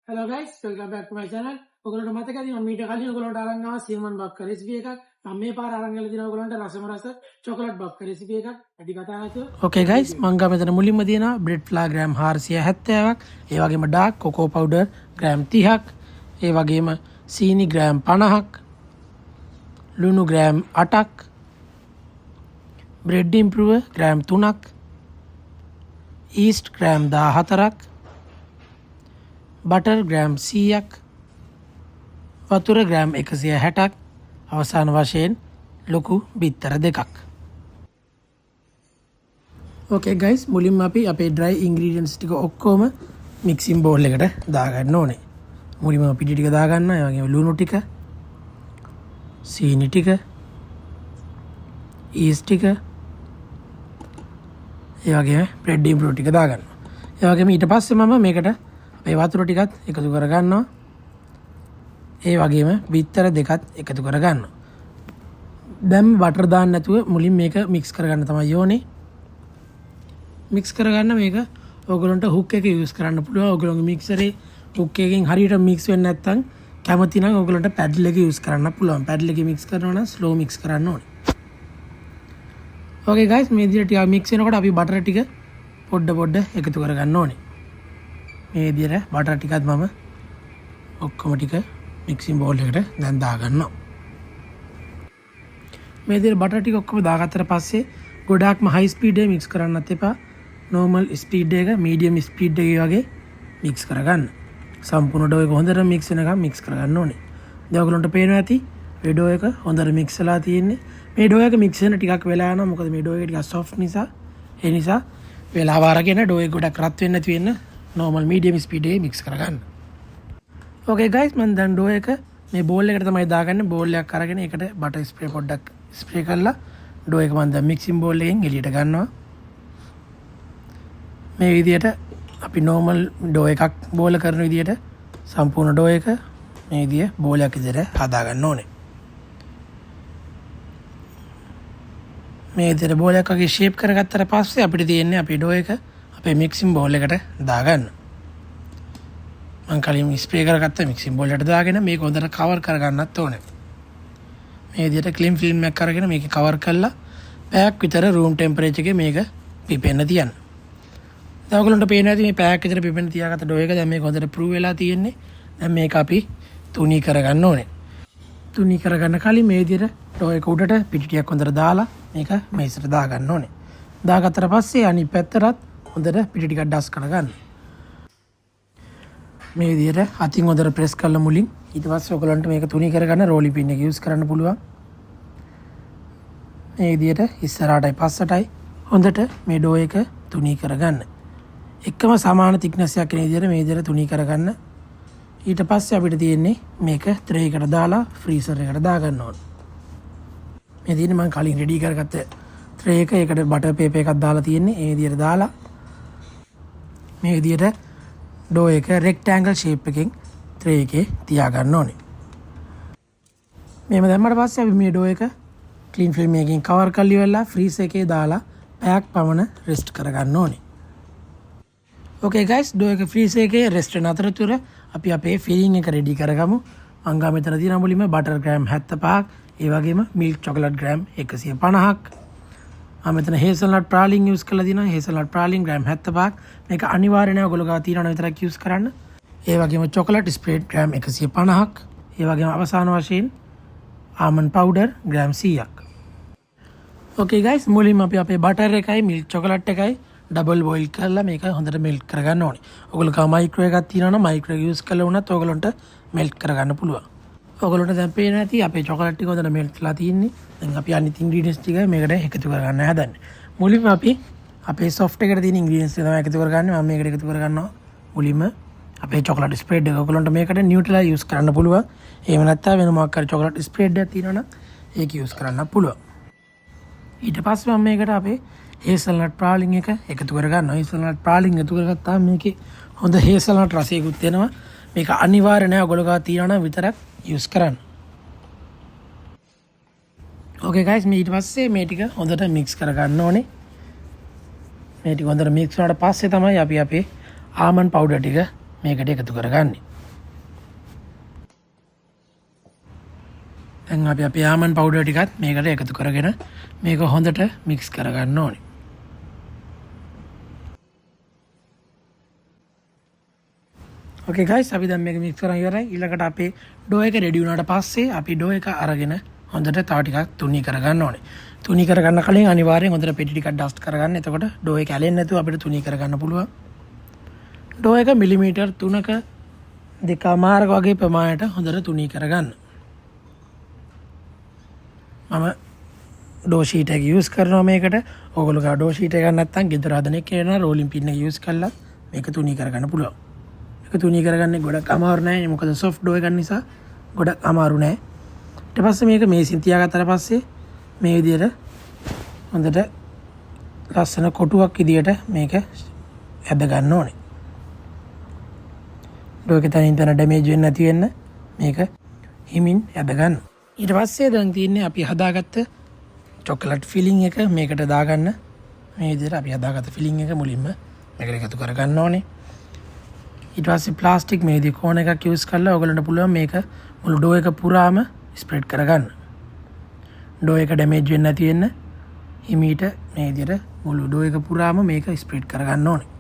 Hello guys, welcome back to my channel. ඔයගොල්ලන්ට මතකද මම මීට කලින් ඔයගොල්ලන්ට අරන් ආවා සිනමන් බක්ක රෙසිපි එකක්. මම මේ පාර අරන් ගලා දිනවා ඔයගොල්ලන්ට රසම රස චොකලට් බක්ක රෙසිපි එකක්. වැඩි කතා නැතුව. Okay guys, මම ගා මෙතන මුලින්ම දිනවා බ්‍රෙඩ් ෆ්ලාර් ග්‍රෑම් 470ක්. ඒ වගේම ඩාර්ක් කොකෝ පවුඩර් ග්‍රෑම් 30ක්. ඒ වගේම සීනි ග්‍රෑම් 50ක්. ලුණු ග්‍රෑම් 8ක්. බ්‍රෙඩ් ඉම්ප්‍රූවර් ග්‍රෑම් 3ක්. ඊස්ට් ග්‍රෑම් 14ක්. බටර් ග්‍රෑම් 100ක්. වතුර ග්‍රෑම් 160ක්. අවසාන වශයෙන් ලොකු බිත්තර දෙකක්. ඕකේ ගයිස්, මුලින්ම අපි අපේ ඩ්‍රයි ඉන්ග්‍රීඩියන්ට්ස් ටික ඔක්කොම මික්සින් බෝල් එකට දාගන්න ඕනේ. මුලින්ම පිටි ටික දාගන්න, ඒ වගේම ලුණු ටික, සීනි ටික, ඊස්ට් ටික, ඒ වගේම බ්‍රෙඩ් ඉම්ප්‍රූවර් ටික දාගන්න. ඒ වගේම ඊට පස්සේ මම මේකට අපේ වතුර ටිකත් එකතු කරගන්නවා. ඒ වගේම බිත්තර දෙකත් එකතු කරගන්නවා. දැන් බටර් දාන්න නැතුව මුලින් මේක මික්ස් කරගන්න තමයි ඕනේ. මික්ස් කරගන්න මේක ඔයගොල්ලන්ට හුක් එක යූස් කරන්න පුළුවන්. ඔයගොල්ලෝගේ මික්සරේ හුක් එකකින් හරියට මික්ස් වෙන්නේ නැත්නම් කැමති නම් ඔයගොල්ලන්ට පැඩල් එක යූස් කරන්න පුළුවන්. පැඩල් එකේ මික්ස් කරනවා නම් ස්ලෝ මික්ස් කරන්න ඕනේ. ඕකේ ගයිස්, මේ විදිහට ටික මික්ස් වෙනකොට අපි බටර් ටික පොඩ එකතු කරගන්න ඕනේ. මේ විදිහට බටර් ටිකත් මම ඔක්කොම ටික මික්සින් බෝල් එකට දැන් දාගන්නවා. මේ විදිහට බටර් ටික ඔක්කොම දාගත්තට පස්සේ ගොඩාක්ම හයි ස්පීඩ් එකේ මික්ස් කරන්නත් එපා. නෝමල් ස්පීඩ් එක, මීඩියම් ස්පීඩ් එකේ වගේ මික්ස් කරගන්න. සම්පූර්ණ ඩෝ එක හොඳට මික්ස් වෙනකම් මික්ස් කරගන්න ඕනේ. දැන් ඔයගලන්ට පේනවා ඇති මේ ඩෝ එක හොඳට මික්ස් වෙලා තියෙන්නේ. මේ ඩෝ එක මික්ස් වෙන ටිකක් වෙලා යනවා. මොකද මේ ඩෝ එක ටිකක් සොෆ්ට් නිසා. ඒ නිසා වෙලාව අරගෙන ඩෝ එක ගොඩක් රත් වෙන්නේ නැති වෙන්න normal medium speed එකේ mix කරගන්න. Okay guys, මම දැන් ඩෝ එක මේ බෝල් එකට තමයි දාගන්නේ. බෝල් එකක් අරගෙන ඒකට බටර් ස්ප්‍රේ පොඩ්ඩක් ස්ප්‍රේ කරලා ඩෝ එක මම දැන් මික්සින් බෝල් එකෙන් එළියට ගන්නවා. මේ විදිහට අපි normal ඩෝ එකක් බෝල කරන විදිහට සම්පූර්ණ ඩෝ එක මේ විදිහ බෝලයක් විදිහට හදා ගන්න ඕනේ. මේ විදිහට බෝලයක් වගේ ෂේප් කරගත්තට පස්සේ අපිට තියෙන්නේ අපේ ඩෝ එක අපේ මික්සින් බෝල් එකට දාගන්න. මම කලින් ස්ප්‍රේ කරගත්ත මික්සින් බෝල් එකට දාගෙන මේක හොඳට කවර් කරගන්නත් ඕනේ. මේ විදිහට ක්ලින් ෆිල්ම් එකක් අරගෙන මේක කවර් කරලා පැයක් විතර රූම් ටෙම්පරේචර් එකේ මේක පිපෙන්න තියන්න. දැන් ඔයගලන්ට පේනවා ඇති මේ පැයක් විතර පිපෙන්න තියාගත්ත ඩෝ එක දැන් මේක හොඳට ප්‍රූව් වෙලා තියෙන්නේ. දැන් මේක අපි තුනී කරගන්න ඕනේ. තුනී කරගන්න කලින් මේ විදිහට ඩෝ එක උඩට පිටි ටිකක් හොඳට දාලා මේක මේසෙට දාගන්න ඕනේ. දාගත්තට පස්සේ අනිත් පැත්තටත් හොඳට පිටි ටිකක් ඩස් කරගන්න. මේ විදිහට අතින් හොඳට ප්‍රෙස් කරලා මුලින් ඊට පස්සේ ඔයගලන්ට මේක තුනී කරගන්න රෝලි පින් එක යූස් කරන්න පුළුවන්. මේ විදිහට ඉස්සරහටයි පස්සටයි හොඳට මේ ඩෝ එක තුනී කරගන්න. එකම සමාන thickness එකක් කියන විදිහට මේ විදිහට තුනී කරගන්න. ඊට පස්සේ අපිට තියෙන්නේ මේක ට්‍රේ එකට දාලා ෆ්‍රීසර් එකට දාගන්න ඕනේ. මේ තියෙන්නේ මම කලින් රෙඩි කරගත්ත ට්‍රේ එක. ඒකට බටර් පේපර් එකක් දාලා තියෙන්නේ. ඒ විදිහට දාලා මේ විදිහට ඩෝ එක රෙක්ටැන්ගල් ෂේප් එකකින් ට්‍රේ එකේ තියාගන්න ඕනේ. මේව දැම්මට පස්සේ අපි මේ ඩෝ එක ක්ලීන් ෆිල්ම් එකකින් කවර් කරලා ඉවරලා ෆ්‍රීසර් එකේ දාලා පැයක් පමණ රෙස්ට් කරගන්න ඕනේ. ඕකේ ගයිස්, ඩෝ එක ෆ්‍රීසර් එකේ රෙස්ට් වෙන අතරතුර අපි අපේ ෆිලිං එක රෙඩි කරගමු. මම ගා මෙතන තියෙන මුලින්ම බටර් ග්‍රෑම් 75ක්, ඒ වගේම මිල්ක් චොකලට් ග්‍රෑම් 150ක්. මෙතන හේසල්නට් ප්‍රාලින් යූස් කරලා දිනවා. හේසල්නට් ප්‍රාලින් ග්‍රෑම් 75ක්. මේක අනිවාර්යයෙන්ම ඔයගොල්ලෝ ගා තියනවා විතරක් යූස් කරන්න. ඒ වගේම චොකලට් ස්ප්‍රේඩ් ග්‍රෑම් 150ක්. ඒ වගේම අවසාන වශයෙන් ආමන්ඩ් පවුඩර් ග්‍රෑම් 100ක්. ඕකේ ගයිස්, මුලින්ම අපි අපේ බටර් එකයි මිල්ක් චොකලට් එකයි ඩබල් බොයිල් කරලා මේක හොඳට මෙල්ට් කරගන්න ඕනේ. ඔයගොල්ලෝ කා මයික්‍රෝවේව් එකක් තියනවා නම් මයික්‍රෝවේව් යූස් කරලා වුණත් ඔයගොල්ලන්ට මෙල්ට් කරගන්න පුළුවන්. ඔයගොල්ලන්ට දැන් පේනවා ඇති අපේ චොකලට් ටික හොඳට මෙල්ට් වෙලා තියෙන්නේ. දැන් අපි අනිත් ඉන්ග්‍රීඩියන්ට්ස් ටික මේකට එකතු කරගන්න හදන්නේ. මුලින්ම අපි අපේ සොෆ්ට් එකට තියෙන ඉන්ග්‍රීඩියන්ට්ස් ටික තමයි එකතු කරගන්නේ. මම මේකට එකතු කරගන්නවා මුලින්ම අපේ චොකලට් ස්ප්‍රෙඩ් එක. ඔයගොල්ලන්ට මේකට නියුට්‍රලා යූස් කරන්න පුළුවන්. එහෙම නැත්නම් වෙන මොකක් හරි චොකලට් ස්ප්‍රෙඩ් එකක් තියෙනවා නම් ඒක යූස් කරන්න පුළුවන්. ඊට පස්සේ මම මේකට අපේ හේසල්නට් ප්‍රාලින් එක එකතු කරගන්නවා. හේසල්නට් ප්‍රාලින් එකතු කරගත්තාම මේකේ හොඳ හේසල්නට් රසයකුත් එනවා. මේක අනිවාර්ය නෑ ඔයගොල්ලෝ ගා තියනවා නම් විතරක් යූස් කරන්න. ඕකේ ගයිස්, මේ ඊට පස්සේ මේ ටික හොඳට මික්ස් කරගන්න ඕනේ. මේ ටික හොඳට මික්ස් වුණාට පස්සේ තමයි අපි අපේ ආමන්ඩ් පවුඩර් ටික මේකට එකතු කරගන්නේ. දැන් අපි අපේ ආමන් පවුඩර් ටිකත් මේකට එකතු කරගෙන මේක හොඳට මික්ස් කරගන්න ඕනේ. ඕකේ ගයිස් අපි දැන් මේක මික්ස් කරන් ඉවරයි. ඊළඟට අපේ ඩෝ එක රෙඩි වුණාට පස්සේ අපි ඩෝ එක අරගෙන හොඳට තව ටිකක් තුනී කරගන්න ඕනේ. තුනී කරගන්න කලින් අනිවාර්යෙන් හොඳට පෙටි ටිකක් ඩස්ට් කරගන්න. එතකොට ඩෝ එක ඇලෙන්නේ නැතුව අපිට තුනී කරගන්න පුළුවන්. ඩෝ එක මිලිමීටර් 3ක 2.5 වගේ ප්‍රමාණයට හොඳට තුනී කරගන්න. මම ඩෝ ෂීට් එක යූස් කරනවා මේකට. ඕගොල්ලෝ ගා ඩෝ ෂීට් එකක් නැත්නම් ගෙදර හදන එක කරන රෝලින් පින් එක යූස් කරලා මේක තුනී කරගන්න පුළුවන්. මේක තුනී කරගන්නේ ගොඩක් අමාරු නෑ. මොකද සොෆ්ට් ඩෝ එකක් නිසා ගොඩක් අමාරු නෑ. ඊට පස්සේ මේක මේසින් තියාගත්තට පස්සේ මේ විදිහට හොඳට ලස්සන කොටුවක් විදිහට මේක ඇද ගන්න ඕනේ. ඩෝ එකේ තනින් තන ඩැමේජ් වෙන්නේ නැති වෙන්න මේක හිමින් ඇද ගන්න. ඊට පස්සේ දැන් තියෙන්නේ අපි හදාගත්ත චොකලට් ෆිලිං එක මේකට දාගන්න. මේ විදිහට අපි හදාගත්ත ෆිලිං එක මුලින්ම මේකට එකතු කරගන්න ඕනේ. ඊට පස්සේ ප්ලාස්ටික් මේ විදිහ කෝණ එකක් යූස් කරලා ඔයගලන්ට පුළුවන් මේක මුළු ඩෝ එක පුරාම ස්ප්‍රෙඩ් කරගන්න. ඩෝ එක ඩැමේජ් වෙන්නේ නැති වෙන්න හිමීට මේ විදිහට මුළු ඩෝ එක පුරාම මේක ස්ප්‍රෙඩ් කරගන්න ඕනේ.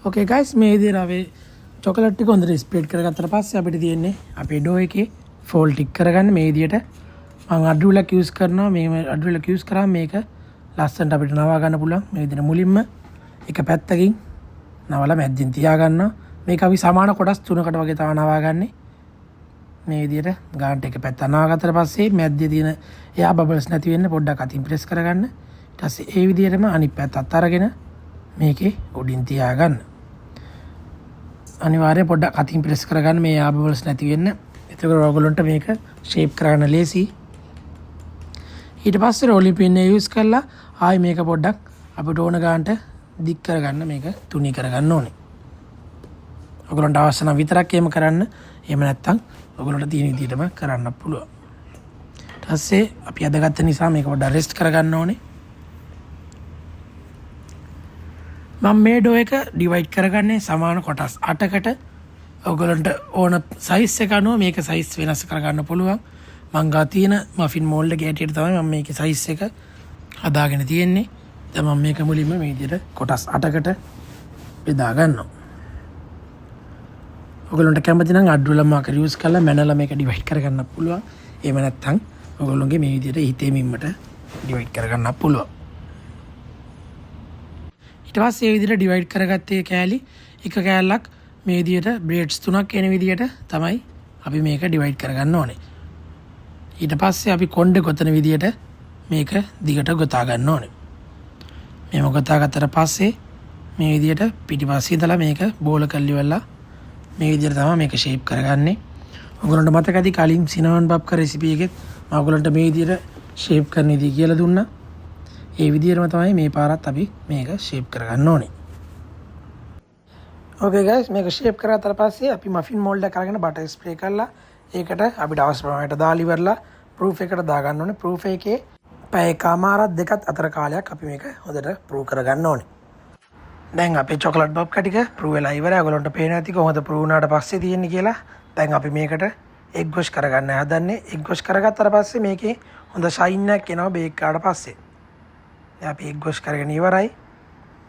ඕකේ ගයිස් මේ විදිහට අපි චොකලට් ටික හොඳට ස්ප්‍රෙඩ් කරගත්තට පස්සේ අපිට තියෙන්නේ අපේ ඩෝ එකේ ෆෝල් ටික් කරගන්න මේ විදිහට මම අඩුවලක් යූස් කරනවා. මේ අඩුවලක් යූස් කරාම මේක ලස්සනට අපිට නවා ගන්න පුළුවන්. මේ විදිහට මුලින්ම එක පැත්තකින් නවලා මැද්දින් තියා ගන්නවා. මේක අපි සමාන කොටස් 3කට වගේ තව නවා ගන්නේ. මේ විදිහට ගාන්ට එක පැත්ත නවා ගත්තට පස්සේ මැද්දේ තියෙන එයා බබල්ස් නැති වෙන්න පොඩ්ඩක් අතින් ප්‍රෙස් කරගන්න. ඊට පස්සේ ඒ විදිහටම අනිත් පැත්තත් අරගෙන මේකේ උඩින් තියා ගන්න. අනිවාර්යයෙන් පොඩ්ඩක් අතින් ප්‍රෙස් කරගන්න මේ එයා බබල්ස් නැති වෙන්න. එතකොට ඔයගොල්ලන්ට මේක ෂේප් කරගන්න ලේසි. ඊට පස්සේ රෝලින් පින් එක යූස් කරලා ආයි මේක පොඩ්ඩක් අපිට ඕන ගානට දික් කරගන්න මේක තුනී කරගන්න ඕනේ. ඔයගොල්ලන්ට අවශ්‍ය නම් විතරක් එහෙම කරන්න. එහෙම නැත්නම් ඔයගොල්ලන්ට තියෙන විදිහටම කරන්න පුළුවන්. ඊට පස්සේ අපි අදගත්ත නිසා මේක පොඩ්ඩක් රෙස්ට් කරගන්න ඕනේ. මම මේ ඩෝ එක ඩිවයිඩ් කරගන්නේ සමාන කොටස් 8කට. ඔයගොල්ලන්ට ඕන සයිස් එක අනුව මේක සයිස් වෙනස් කරගන්න පුළුවන්. මං ගා තියෙන මෆින් මෝල්ඩ් එකේ හැටියට තමයි මම මේකේ සයිස් එක හදාගෙන තියෙන්නේ. දැන් මම මේක මුලින්ම මේ විදිහට කොටස් 8කට බෙදා ගන්නවා. ඔයගොල්ලන්ට කැමති නම් අඩ්රුවල මාකර් යූස් කරලා මැනලා මේක ඩිවයිඩ් කරගන්න පුළුවන්. එහෙම නැත්නම් ඔයගොල්ලෝගේ මේ විදිහට හිතේ මිම්මට ඩිවයිඩ් කරගන්න පුළුවන්. ඊට පස්සේ මේ විදිහට ඩිවයිඩ් කරගත්තේ කෑලි එක කෑල්ලක් මේ විදිහට බ්‍රේඩ්ස් 3ක් එන විදිහට තමයි අපි මේක ඩිවයිඩ් කරගන්න ඕනේ. ඊට පස්සේ අපි කොණ්ඩේ ගොතන විදිහට මේක දිගට ගොතා ගන්න ඕනේ. මේව ගොතා ගත්තට පස්සේ මේ විදිහට පිටිපස්සේ ඉඳලා මේක බෝල කරලි වෙලා මේ විදිහට තමයි මේක ෂේප් කරගන්නේ. ඔයගොල්ලන්ට මතකයි කලින් සිනමන් බබ්ක රෙසිපි එකෙත් මම ඔයගොල්ලන්ට මේ විදිහට ෂේප් කරන විදිහ කියලා දුන්නා. ඒ විදිහටම තමයි මේ පාරත් අපි මේක ෂේප් කරගන්න ඕනේ. ඕකේ ගයිස් මේක ෂේප් කරගත්තාට පස්සේ අපි මෆින් මෝල්ඩ් එක අරගෙන බටර් ස්ප්‍රේ කරලා ඒකට අපිට අවශ්‍ය ප්‍රමාණයට දාලා ඉවරලා ප්‍රූෆ් එකට දාගන්න ඕනේ. ප්‍රූෆ් එකේ පැය එකමාරක් දෙකත් අතර කාලයක් අපි මේක හොඳට ප්‍රූව් කරගන්න ඕනේ. දැන් අපේ චොකලට් බබ් ටික ප්‍රූව් වෙලා ඉවරයි. ඔයගොල්ලන්ට පේනවා ඇති කොහොමද ප්‍රූව් වුණාට පස්සේ තියෙන්නේ කියලා. දැන් අපි මේකට එග් වොෂ් කරගන්න හදන්නේ. එග් වොෂ් කරගත්තාට පස්සේ මේකේ හොඳ ෂයින් එකක් එනවා බේක් කරාට පස්සේ. දැන් අපි එග් වොෂ් කරගෙන ඉවරයි.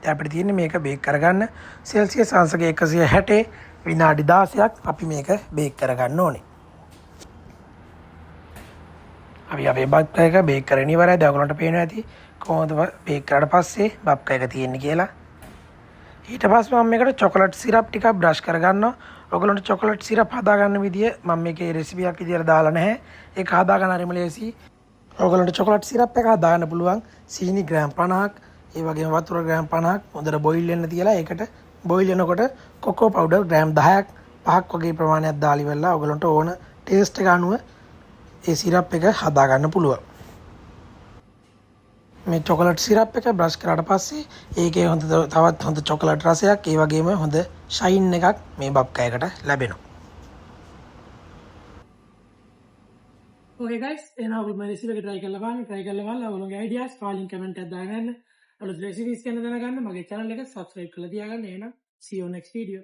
දැන් අපිට තියෙන්නේ මේක බේක් කරගන්න සෙල්සියස් අංශක 160 විනාඩි 16ක් අපි මේක බේක් කරගන්න ඕනේ. අපි අපේ බබ් එක බේක් කරගෙන ඉවරයි. දැන් ඔයගොල්ලන්ට පේනවා ඇති කොහොමද බේක් කරාට පස්සේ බබ් එක තියෙන්නේ කියලා. ඊට පස්සේ මම මේකට චොකලට් සිරප් ටිකක් බ්‍රෂ් කරගන්නවා. ඔයගොල්ලන්ට චොකලට් සිරප් හදාගන්න විදිය මම මේකේ රෙසිපියක් විදියට දාලා නැහැ. ඒක හදාගන්න හරිම ලේසි. ඔයගොල්ලන්ට චොකලට් සිරප් එක හදාගන්න පුළුවන් සීනි ග්‍රෑම් 50ක්, ඒ වගේම වතුර ග්‍රෑම් 50ක් හොඳට බොයිල් වෙන්න තියලා ඒකට බොයිල් වෙනකොට කොකෝ පවුඩර් ග්‍රෑම් 10ක් 5ක් වගේ ප්‍රමාණයක් දාලා ඉවරලා ඔයගොල්ලන්ට ඕන ටේස්ට් එක අනුව ඒ සිරප් එක හදාගන්න පුළුවන්. මේ චොකලට් සිරප් එක බ්‍රෂ් කරාට පස්සේ ඒකේ හොඳ තවත් හොඳ චොකලට් රසයක් ඒ වගේම හොඳ ෂයින් එකක් මේ බබ් කයකට ලැබෙනවා. Okay guys, එහෙනම් ඔයගොල්ලෝ මේ රෙසිපි එක try කරලා බලන්න. try කරලා බලලා ඔයගොල්ලෝගේ ideas කාලින් comment එකක් දාගන්න. අලුත් recipes ගැන දැනගන්න මගේ channel එක subscribe කරලා තියාගන්න. එහෙනම් see you next video.